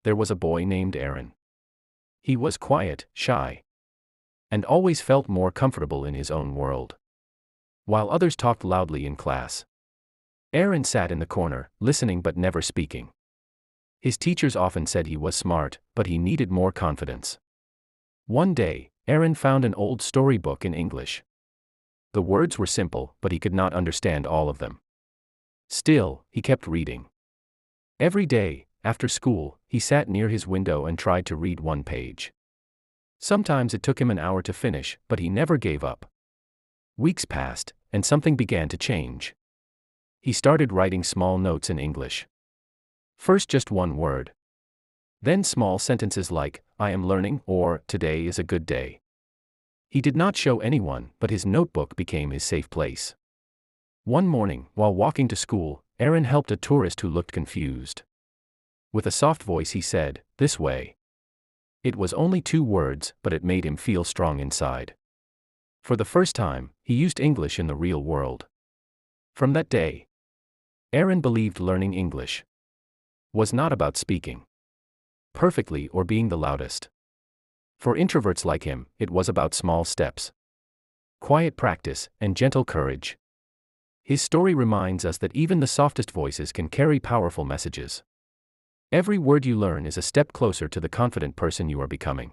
there was a boy named Arin. He was quiet, shy, and always felt more comfortable in his own world. While others talked loudly in class, Arin sat in the corner, listening but never speaking. His teachers often said he was smart, but he needed more confidence. One day, Arin found an old storybook in English. The words were simple, but he could not understand all of them. Still, he kept reading. Every day, after school, he sat near his window and tried to read one page. Sometimes it took him an hour to finish, but he never gave up. Weeks passed, and something began to change. He started writing small notes in English. First just one word. Then small sentences like, "I am learning," or "Today is a good day." He did not show anyone, but his notebook became his safe place. One morning, while walking to school, Arin helped a tourist who looked confused. With a soft voice he said, "This way." It was only 2 words, but it made him feel strong inside. For the first time, he used English in the real world. From that day, Arin believed learning English was not about speaking perfectly or being the loudest. For introverts like him, it was about small steps, quiet practice, and gentle courage. His story reminds us that even the softest voices can carry powerful messages. Every word you learn is a step closer to the confident person you are becoming.